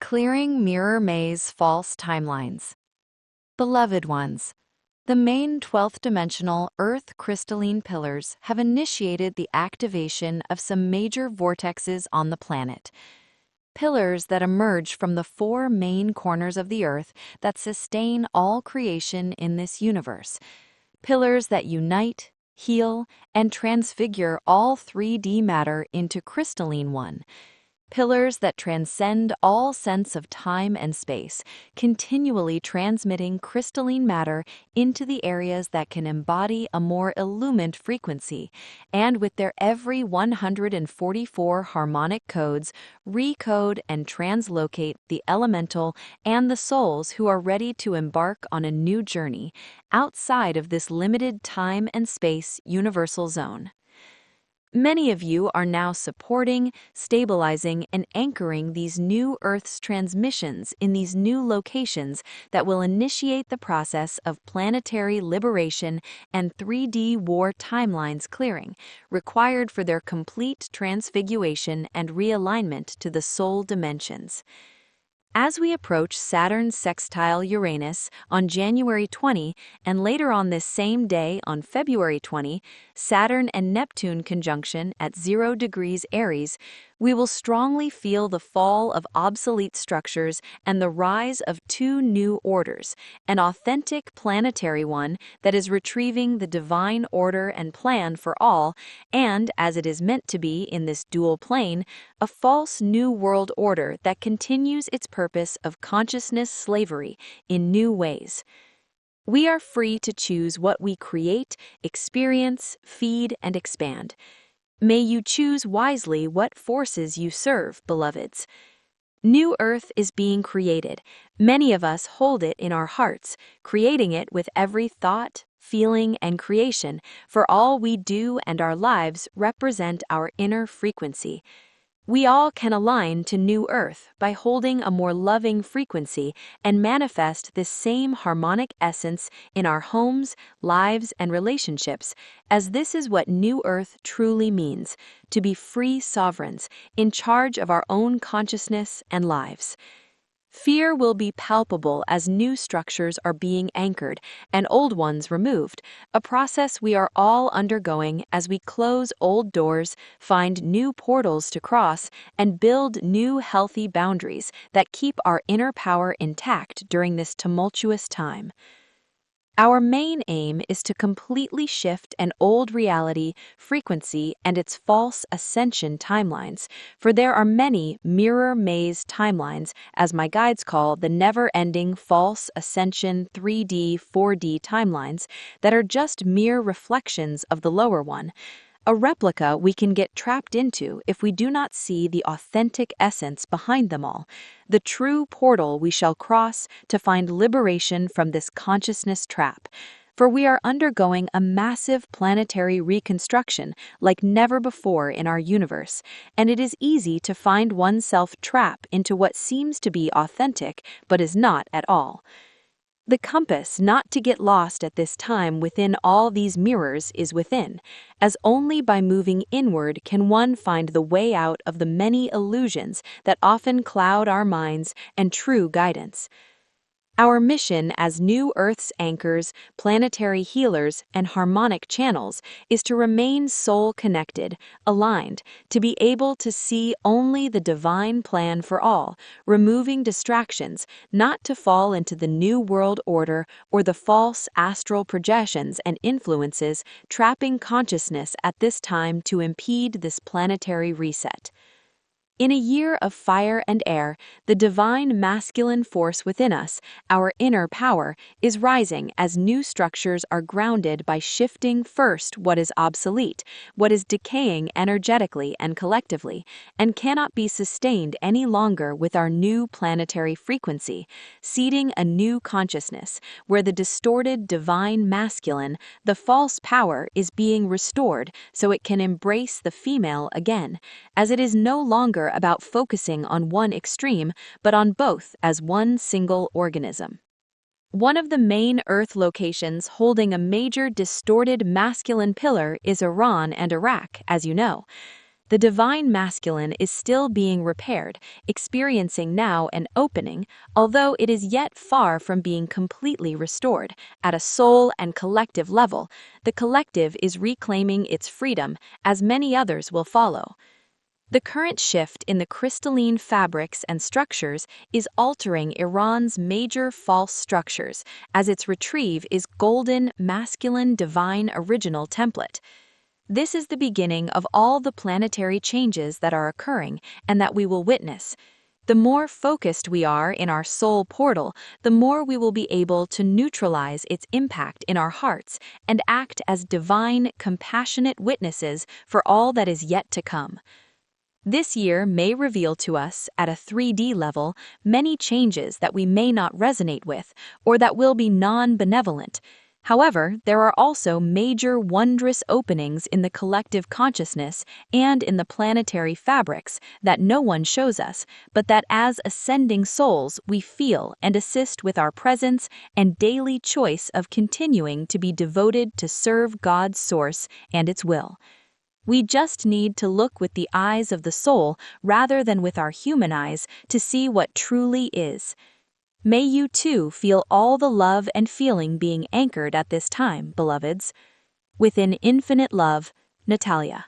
Clearing mirror maze false timelines. Beloved ones, the main 12th dimensional Earth crystalline pillars have initiated the activation of some major vortexes on the planet. Pillars that emerge from the four main corners of the Earth that sustain all creation in this universe. Pillars that unite, heal, and transfigure all 3D matter into crystalline one. Pillars that transcend all sense of time and space, continually transmitting crystalline matter into the areas that can embody a more illumined frequency, and with their every 144 harmonic codes, recode and translocate the elemental and the souls who are ready to embark on a new journey outside of this limited time and space universal zone. Many of you are now supporting, stabilizing, and anchoring these new Earth's transmissions in these new locations that will initiate the process of planetary liberation and 3D war timelines clearing, required for their complete transfiguration and realignment to the soul dimensions. As we approach Saturn's sextile Uranus on January 20 and later on this same day on February 20, Saturn and Neptune conjunction at 0 degrees Aries, we will strongly feel the fall of obsolete structures and the rise of two new orders, an authentic planetary one that is retrieving the divine order and plan for all, and, as it is meant to be in this dual plane, a false new world order that continues its purpose of consciousness slavery in new ways. We are free to choose what we create, experience, feed, and expand. May you choose wisely what forces you serve, beloveds. New Earth is being created. Many of us hold it in our hearts, creating it with every thought, feeling, and creation, for all we do and our lives represent our inner frequency. We all can align to New Earth by holding a more loving frequency and manifest this same harmonic essence in our homes, lives, and relationships, as this is what New Earth truly means, to be free sovereigns, in charge of our own consciousness and lives. Fear will be palpable as new structures are being anchored and old ones removed, a process we are all undergoing as we close old doors, find new portals to cross, and build new healthy boundaries that keep our inner power intact during this tumultuous time. Our main aim is to completely shift an old reality, frequency, and its false ascension timelines, for there are many mirror maze timelines, as my guides call the never-ending false ascension 3D, 4D timelines, that are just mere reflections of the lower one. A replica we can get trapped into if we do not see the authentic essence behind them all, the true portal we shall cross to find liberation from this consciousness trap. For we are undergoing a massive planetary reconstruction like never before in our universe, and it is easy to find oneself trapped into what seems to be authentic but is not at all. The compass not to get lost at this time within all these mirrors is within, as only by moving inward can one find the way out of the many illusions that often cloud our minds and true guidance. Our mission as New Earth's anchors, planetary healers, and harmonic channels is to remain soul-connected, aligned, to be able to see only the divine plan for all, removing distractions, not to fall into the New World Order or the false astral projections and influences trapping consciousness at this time to impede this planetary reset. In a year of fire and air, the divine masculine force within us, our inner power, is rising as new structures are grounded by shifting first what is obsolete, what is decaying energetically and collectively, and cannot be sustained any longer with our new planetary frequency, seeding a new consciousness, where the distorted divine masculine, the false power, is being restored so it can embrace the female again, as it is no longer about focusing on one extreme, but on both as one single organism. One of the main Earth locations holding a major distorted masculine pillar is Iran and Iraq, as you know. The divine masculine is still being repaired, experiencing now an opening, although it is yet far from being completely restored. At a soul and collective level, the collective is reclaiming its freedom, as many others will follow. The current shift in the crystalline fabrics and structures is altering Iran's major false structures, as its retrieve is golden, masculine, divine original template. This is the beginning of all the planetary changes that are occurring and that we will witness. The more focused we are in our soul portal, the more we will be able to neutralize its impact in our hearts and act as divine, compassionate witnesses for all that is yet to come. This year may reveal to us, at a 3D level, many changes that we may not resonate with or that will be non-benevolent. However, there are also major wondrous openings in the collective consciousness and in the planetary fabrics that no one shows us, but that as ascending souls we feel and assist with our presence and daily choice of continuing to be devoted to serve God's source and its will. We just need to look with the eyes of the soul rather than with our human eyes to see what truly is. May you too feel all the love and feeling being anchored at this time, beloveds. Within infinite love, Natalia.